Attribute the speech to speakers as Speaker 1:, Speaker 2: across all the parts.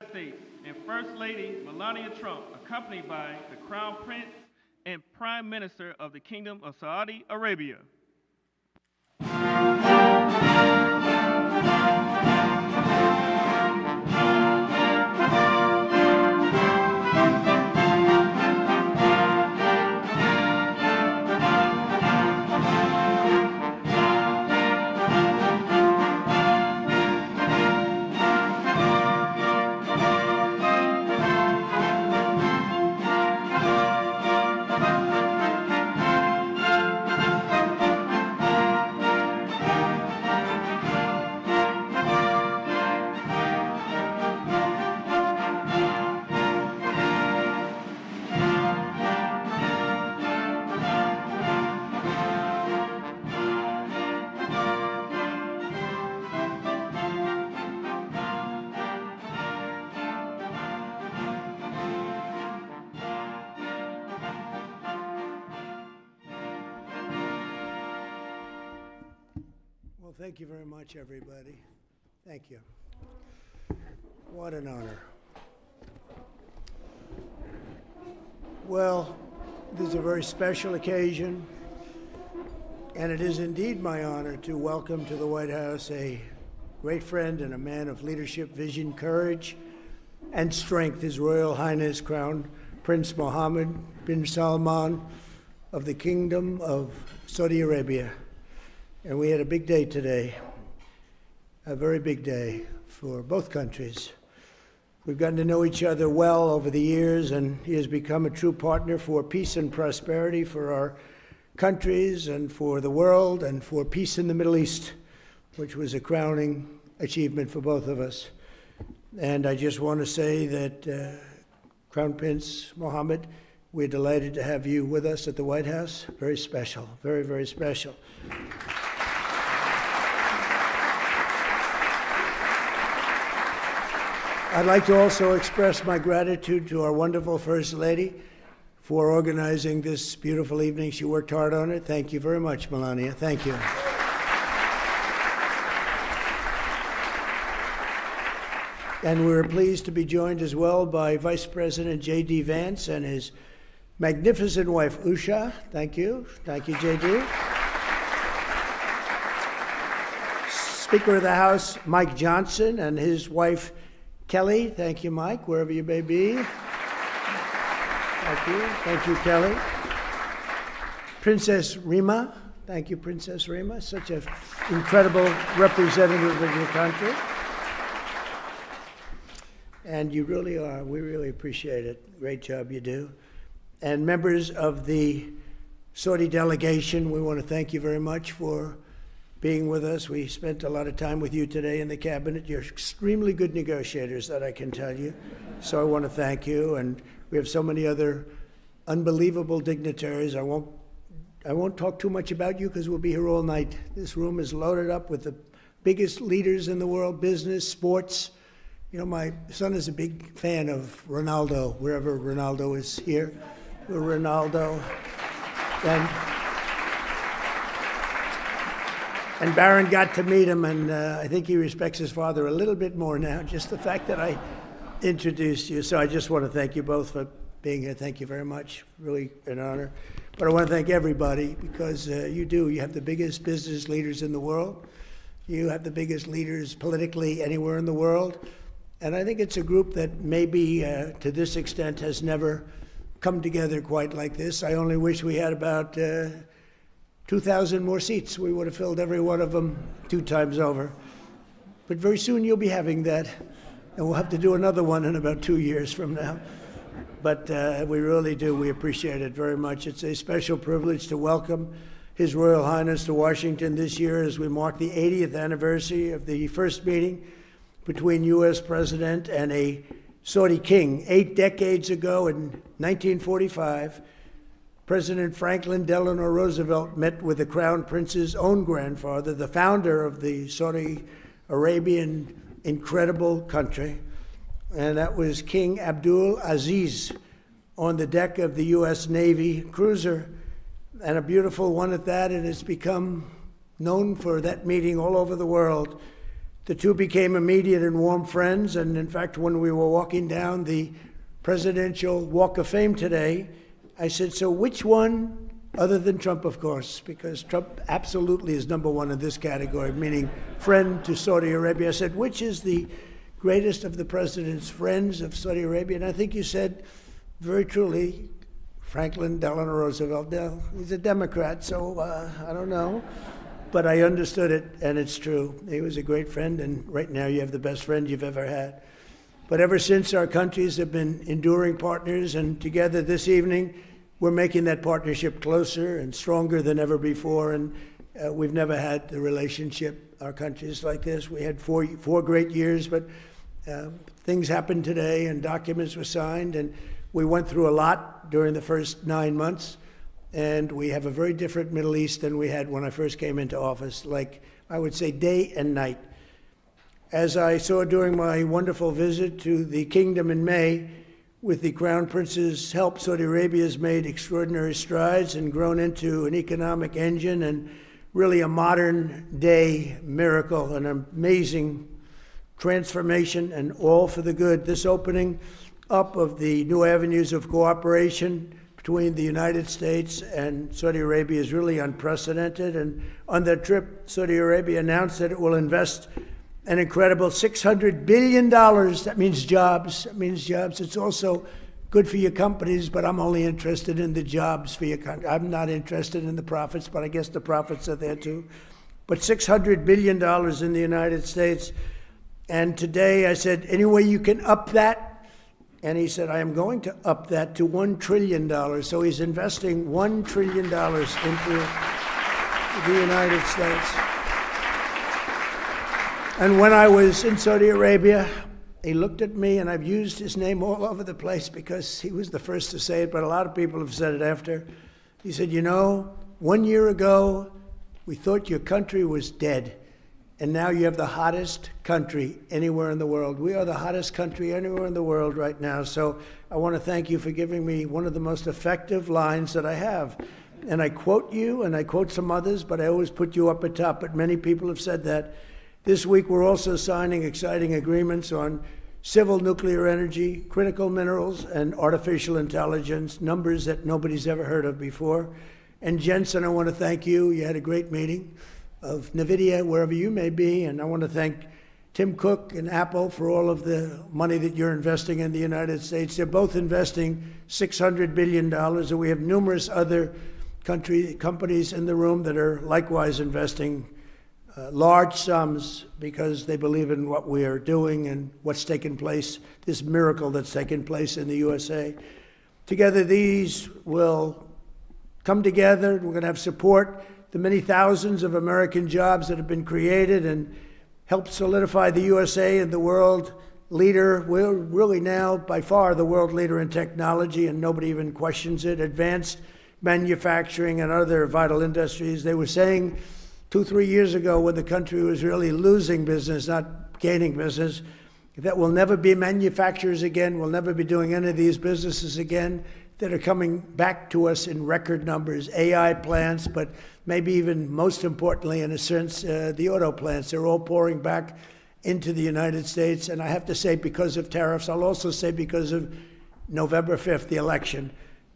Speaker 1: States and First Lady Melania Trump, accompanied by the Crown Prince and Prime Minister of the Kingdom of Saudi Arabia.
Speaker 2: Well, thank you very much, everybody. Thank you. What an honor. Well, this is a very special occasion, and it is indeed my honor to welcome to the White House a great friend and a man of leadership, vision, courage, and strength, His Royal Highness Crown Prince Mohammed bin Salman of the Kingdom of Saudi Arabia. And we had a big day today, a very big day for both countries. We've gotten to know each other well over the years, and he has become a true partner for peace and prosperity for our countries and for the world and for peace in the Middle East, which was a crowning achievement for both of us. And I just want to say that Crown Prince Mohammed, we're delighted to have you with us at the White House. Very special, very, very special. I'd like to also express my gratitude to our wonderful First Lady for organizing this beautiful evening. She worked hard on it. Thank you very much, Melania. Thank you. And we're pleased to be joined as well by Vice President J.D. Vance and his magnificent wife, Usha. Thank you. Thank you, J.D. Speaker of the House, Mike Johnson, and his wife, Kelly. Thank you, Mike, wherever you may be. Thank you. Thank you, Kelly. Princess Rima. Thank you, Princess Rima. Such an incredible representative of your country. And you really are. We really appreciate it. Great job you do. And members of the Saudi delegation, we want to thank you very much for being with us. We spent a lot of time with you today in the cabinet. You're extremely good negotiators, that I can tell you. So I want to thank you. And we have so many other unbelievable dignitaries. I won't talk too much about you because we'll be here all night. This room is loaded up with the biggest leaders in the world, business, sports. You know, my son is a big fan of Ronaldo, wherever Ronaldo is here. Ronaldo. And Barron got to meet him, and I think he respects his father a little bit more now, just the fact that I introduced you. So I just want to thank you both for being here. Thank you very much. Really an honor. But I want to thank everybody because you have the biggest business leaders in the world. You have the biggest leaders politically anywhere in the world. And I think it's a group that maybe to this extent has never come together quite like this. I only wish we had about 2,000 more seats. We would have filled every one of them 2 times over. But very soon you'll be having that, and we'll have to do another one in about 2 years from now. But we really do. We appreciate it very much. It's a special privilege to welcome His Royal Highness to Washington this year as we mark the 80th anniversary of the first meeting between U.S. President and a Saudi king. 8 decades ago in 1945, President Franklin Delano Roosevelt met with the Crown Prince's own grandfather, the founder of the Saudi Arabian incredible country, and that was King Abdul Aziz on the deck of the U.S. Navy cruiser, and a beautiful one at that, and it's become known for that meeting all over the world. The two became immediate and warm friends, and in fact, when we were walking down the Presidential Walk of Fame today, I said, so which one, other than Trump, of course, because Trump absolutely is number one in this category, meaning friend to Saudi Arabia. I said, which is the greatest of the president's friends of Saudi Arabia? And I think you said, very truly, Franklin Delano Roosevelt. Now, he's a Democrat, so I don't know. But I understood it, and it's true. He was a great friend, and right now you have the best friend you've ever had. But ever since, our countries have been enduring partners, and together this evening, we're making that partnership closer and stronger than ever before, and we've never had the relationship, our countries, like this. We had four great years, but things happened today, and documents were signed, and we went through a lot during the first 9 months, and we have a very different Middle East than we had when I first came into office, like I would say day and night. As I saw during my wonderful visit to the kingdom in May, with the Crown Prince's help, Saudi Arabia has made extraordinary strides and grown into an economic engine and really a modern day miracle, an amazing transformation, and all for the good. This opening up of the new avenues of cooperation between the United States and Saudi Arabia is really unprecedented. And on that trip, Saudi Arabia announced that it will invest an incredible $600 billion. That means jobs. That means jobs. It's also good for your companies, but I'm only interested in the jobs for your country. I'm not interested in the profits, but I guess the profits are there too. But $600 billion in the United States. And today I said, any way you can up that? And he said, I am going to up that to $1 trillion. So he's investing $1 trillion into the United States. And when I was in Saudi Arabia, he looked at me, and I've used his name all over the place because he was the first to say it, but a lot of people have said it after. He said, you know, 1 year ago, we thought your country was dead. And now you have the hottest country anywhere in the world. We are the hottest country anywhere in the world right now. So I want to thank you for giving me one of the most effective lines that I have. And I quote you, and I quote some others, but I always put you up at top. But many people have said that. This week, we're also signing exciting agreements on civil nuclear energy, critical minerals, and artificial intelligence, numbers that nobody's ever heard of before. And Jensen, I want to thank you. You had a great meeting of NVIDIA, wherever you may be, and I want to thank Tim Cook and Apple for all of the money that you're investing in the United States. They're both investing $600 billion, and we have numerous other companies in the room that are likewise investing large sums because they believe in what we are doing and what's taken place, this miracle that's taken place in the USA. Together, these will come together. We're going to have support the many thousands of American jobs that have been created and help solidify the USA and the world leader. We're really now by far the world leader in technology, and nobody even questions it. Advanced manufacturing and other vital industries. They were saying 2-3 years ago, when the country was really losing business, not gaining business, that we'll never be manufacturers again, we'll never be doing any of these businesses again, that are coming back to us in record numbers. AI plants, but maybe even most importantly, in a sense, the auto plants. They're all pouring back into the United States. And I have to say, because of tariffs, I'll also say because of November 5th, the election.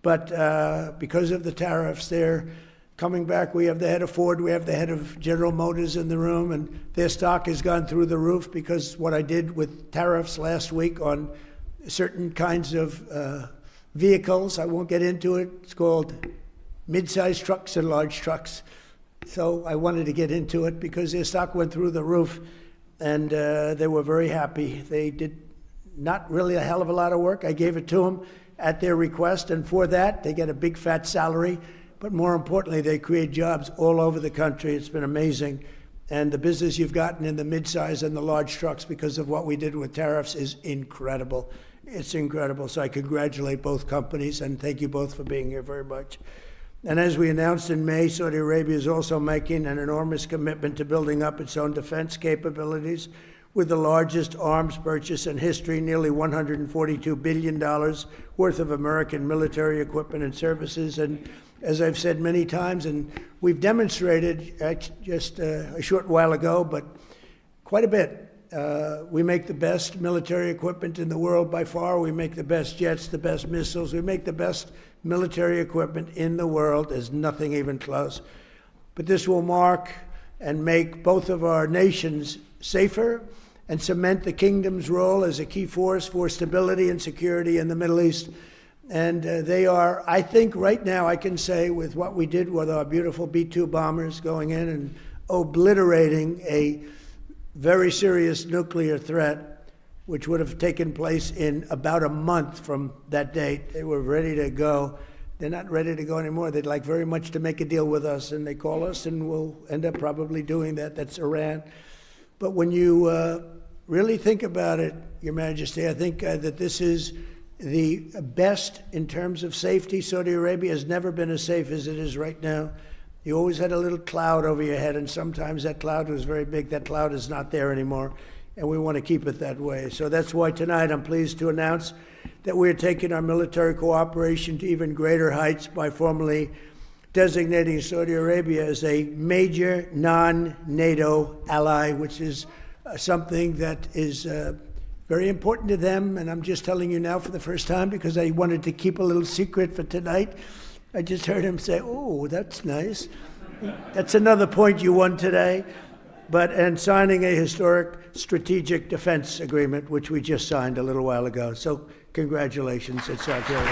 Speaker 2: But because of the tariffs, they're coming back. We have the head of Ford, we have the head of General Motors in the room, and their stock has gone through the roof because what I did with tariffs last week on certain kinds of vehicles, I won't get into it. It's called mid-sized trucks and large trucks. So I wanted to get into it because their stock went through the roof, and they were very happy. They did not really a hell of a lot of work. I gave it to them at their request, and for that, they get a big fat salary. But more importantly, they create jobs all over the country. It's been amazing. And the business you've gotten in the mid-size and the large trucks because of what we did with tariffs is incredible. It's incredible. So I congratulate both companies, and thank you both for being here very much. And as we announced in May, Saudi Arabia is also making an enormous commitment to building up its own defense capabilities with the largest arms purchase in history, nearly $142 billion worth of American military equipment and services. And as I've said many times, and we've demonstrated just a short while ago, but quite a bit. We make the best military equipment in the world by far. We make the best jets, the best missiles. We make the best military equipment in the world. There's nothing even close. But this will mark and make both of our nations safer and cement the kingdom's role as a key force for stability and security in the Middle East. And they are, I think right now I can say, with what we did with our beautiful B-2 bombers going in and obliterating a very serious nuclear threat, which would have taken place in about a month from that date. They were ready to go. They're not ready to go anymore. They'd like very much to make a deal with us, and they call us, and we'll end up probably doing that. That's Iran. But when you really think about it, Your Majesty, I think that this is the best in terms of safety. Saudi Arabia has never been as safe as it is right now. You always had a little cloud over your head, and sometimes that cloud was very big. That cloud is not there anymore, and we want to keep it that way. So that's why tonight I'm pleased to announce that we're taking our military cooperation to even greater heights by formally designating Saudi Arabia as a major non-NATO ally, which is something that is very important to them. And I'm just telling you now for the first time because I wanted to keep a little secret for tonight. I just heard him say, "Oh, that's nice." That's another point you won today. And signing a historic strategic defense agreement, which we just signed a little while ago. So congratulations. It's out there.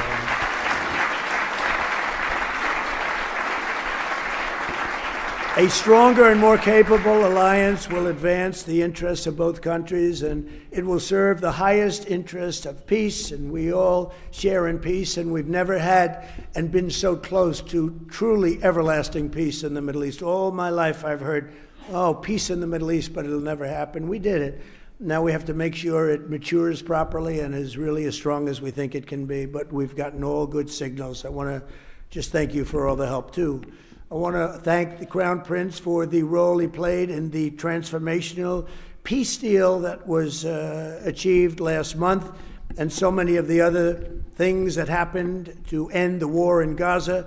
Speaker 2: A stronger and more capable alliance will advance the interests of both countries, and it will serve the highest interest of peace, and we all share in peace, and we've never had and been so close to truly everlasting peace in the Middle East. All my life I've heard, oh, peace in the Middle East, but it'll never happen. We did it. Now we have to make sure it matures properly and is really as strong as we think it can be, but we've gotten all good signals. I want to just thank you for all the help, too. I want to thank the Crown Prince for the role he played in the transformational peace deal that was achieved last month, and so many of the other things that happened to end the war in Gaza.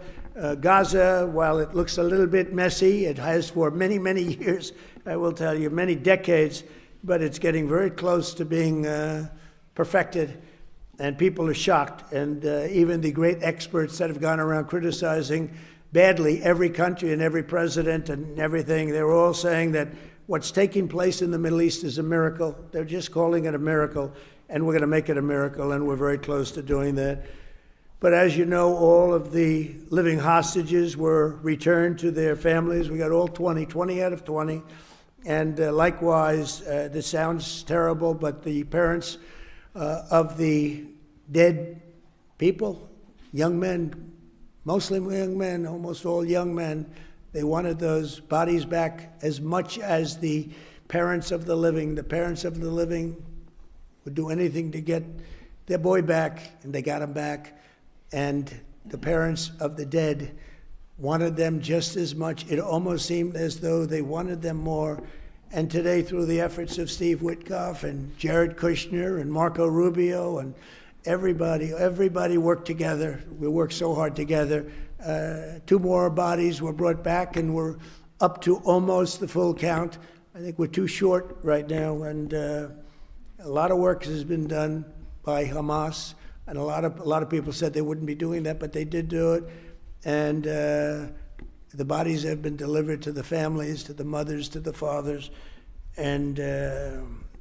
Speaker 2: Gaza, while it looks a little bit messy, it has for many, many years, I will tell you, many decades, but it's getting very close to being perfected, and people are shocked. And even the great experts that have gone around criticizing badly every country and every president and everything, they're all saying that what's taking place in the Middle East is a miracle. They're just calling it a miracle, and we're going to make it a miracle, and we're very close to doing that. But as you know, all of the living hostages were returned to their families. We got all 20 out of 20. And likewise, this sounds terrible, but the parents of the dead people, young men, mostly young men, almost all young men, they wanted those bodies back as much as the parents of the living. The parents of the living would do anything to get their boy back, and they got him back. And the parents of the dead wanted them just as much. It almost seemed as though they wanted them more. And today, through the efforts of Steve Witkoff and Jared Kushner and Marco Rubio and everybody worked together. We worked so hard together. 2 more bodies were brought back, and we're up to almost the full count. I think we're too short right now, and a lot of work has been done by Hamas, and a lot of people said they wouldn't be doing that, but they did do it. And the bodies have been delivered to the families, to the mothers, to the fathers, and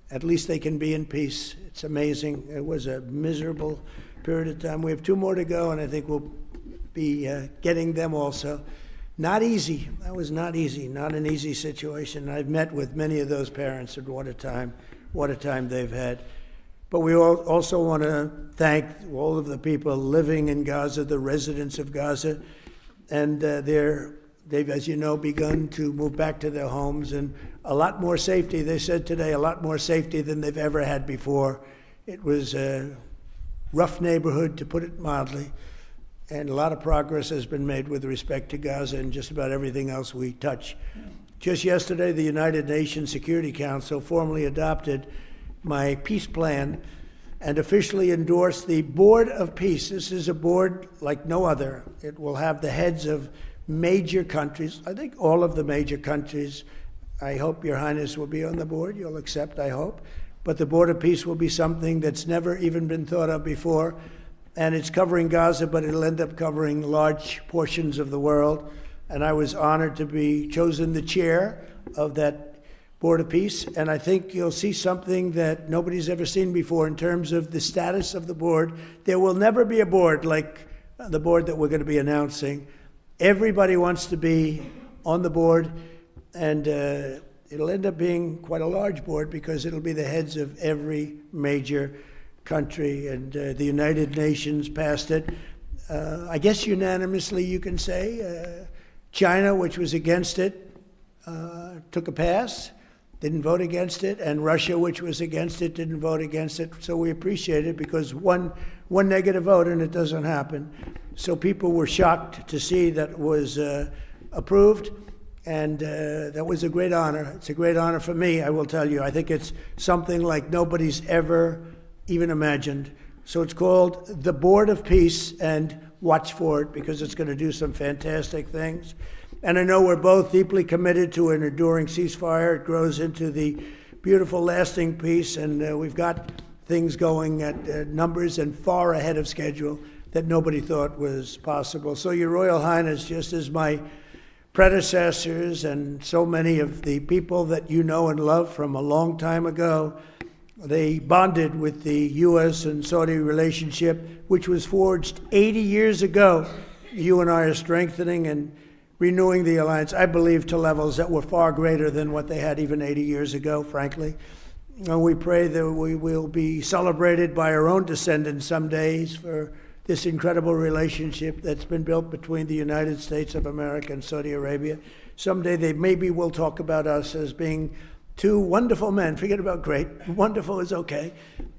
Speaker 2: at least they can be in peace. It's amazing. It was a miserable period of time. We have 2 more to go, and I think we'll be getting them also. Not easy. That was not easy. Not an easy situation. I've met with many of those parents, and what a time they've had. But we also want to thank all of the people living in Gaza, the residents of Gaza, and they've, as you know, begun to move back to their homes, and a lot more safety. They said today a lot more safety than they've ever had before. It was a rough neighborhood, to put it mildly, and a lot of progress has been made with respect to Gaza and just about everything else we touch. Just yesterday, the United Nations Security Council formally adopted my peace plan and officially endorsed the Board of Peace. This is a board like no other. It will have the heads of major countries, I think all of the major countries, I hope Your Highness will be on the board. You'll accept, I hope. But the Board of Peace will be something that's never even been thought of before. And it's covering Gaza, but it'll end up covering large portions of the world. And I was honored to be chosen the chair of that Board of Peace. And I think you'll see something that nobody's ever seen before in terms of the status of the board. There will never be a board like the board that we're going to be announcing. Everybody wants to be on the board, and it'll end up being quite a large board because it'll be the heads of every major country, and the United Nations passed it. I guess unanimously, you can say. China, which was against it, took a pass, didn't vote against it, and Russia, which was against it, didn't vote against it. So we appreciate it because one negative vote and it doesn't happen. So people were shocked to see that it was approved, and that was a great honor. It's a great honor for me, I will tell you. I think it's something like nobody's ever even imagined. So it's called the Board of Peace, and watch for it because it's going to do some fantastic things. And I know we're both deeply committed to an enduring ceasefire. It grows into the beautiful, lasting peace, and we've got things going at numbers and far ahead of schedule that nobody thought was possible. So Your Royal Highness, just as my predecessors and so many of the people that you know and love from a long time ago, they bonded with the U.S. and Saudi relationship, which was forged 80 years ago. You and I are strengthening and renewing the alliance, I believe, to levels that were far greater than what they had even 80 years ago, frankly. And we pray that we will be celebrated by our own descendants some days for this incredible relationship that's been built between the United States of America and Saudi Arabia. Someday they maybe will talk about us as being two wonderful men. Forget about great. Wonderful is okay.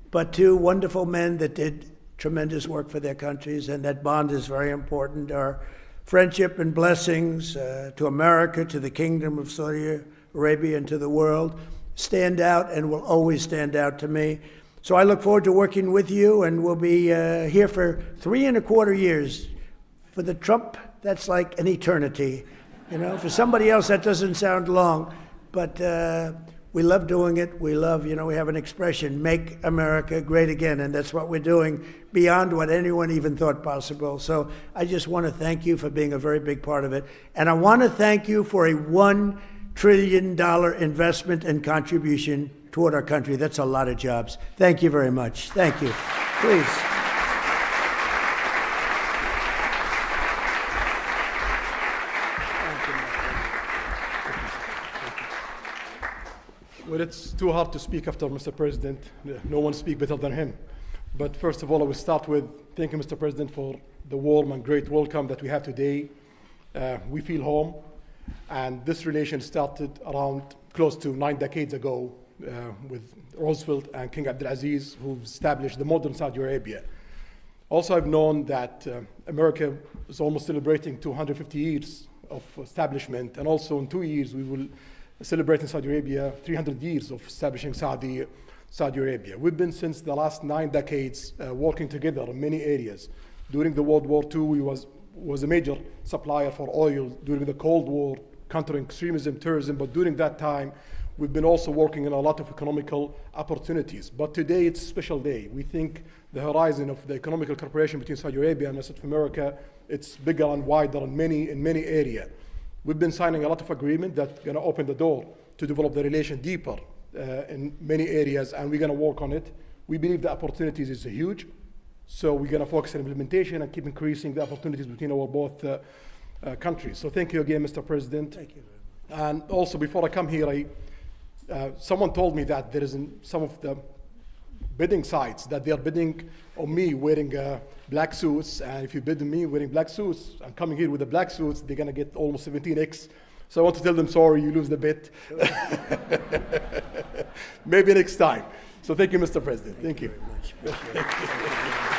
Speaker 2: But two wonderful men that did tremendous work for their countries, and that bond is very important. Our friendship and blessings to America, to the Kingdom of Saudi Arabia, and to the world stand out and will always stand out to me. So I look forward to working with you, and we'll be here for 3.25 years. For the Trump, that's like an eternity. You know, for somebody else, that doesn't sound long. But we love doing it. We love, we have an expression, make America great again. And that's what we're doing beyond what anyone even thought possible. So I just want to thank you for being a very big part of it. And I want to thank you for a $1 trillion investment and contribution toward our country. That's a lot of jobs. Thank you very much. Thank you. Please.
Speaker 3: Well, it's too hard to speak after Mr. President. No one speaks better than him. But first of all, I will start with thanking Mr. President for the warm and great welcome that we have today. We feel home. And this relation started around close to 9 decades ago with Roosevelt and King Abdulaziz, who established the modern Saudi Arabia. Also, I've known that America is almost celebrating 250 years of establishment. And also in 2 years, we will celebrate in Saudi Arabia 300 years of establishing Saudi Arabia. We've been since the last 9 decades working together in many areas. During the World War II, we was a major supplier for oil. During the Cold War, countering extremism, terrorism, but during that time, we've been also working on a lot of economical opportunities. But today, it's a special day. We think the horizon of the economical cooperation between Saudi Arabia and the rest of America, it's bigger and wider in many areas. We've been signing a lot of agreements that are going to open the door to develop the relation deeper in many areas, and we're going to work on it. We believe the opportunities is huge, so we're going to focus on implementation and keep increasing the opportunities between our both countries. So thank you again, Mr. President.
Speaker 2: Thank you.
Speaker 3: And also, before I come here, someone told me that there is in some of the bidding sites that they are bidding on me wearing black suits, and if you bid on me wearing black suits, I'm coming here with the black suits, they're gonna get almost 17x. So I want to tell them, sorry, you lose the bid. Maybe next time. So thank you, Mr. President. Thank you.
Speaker 2: Very much.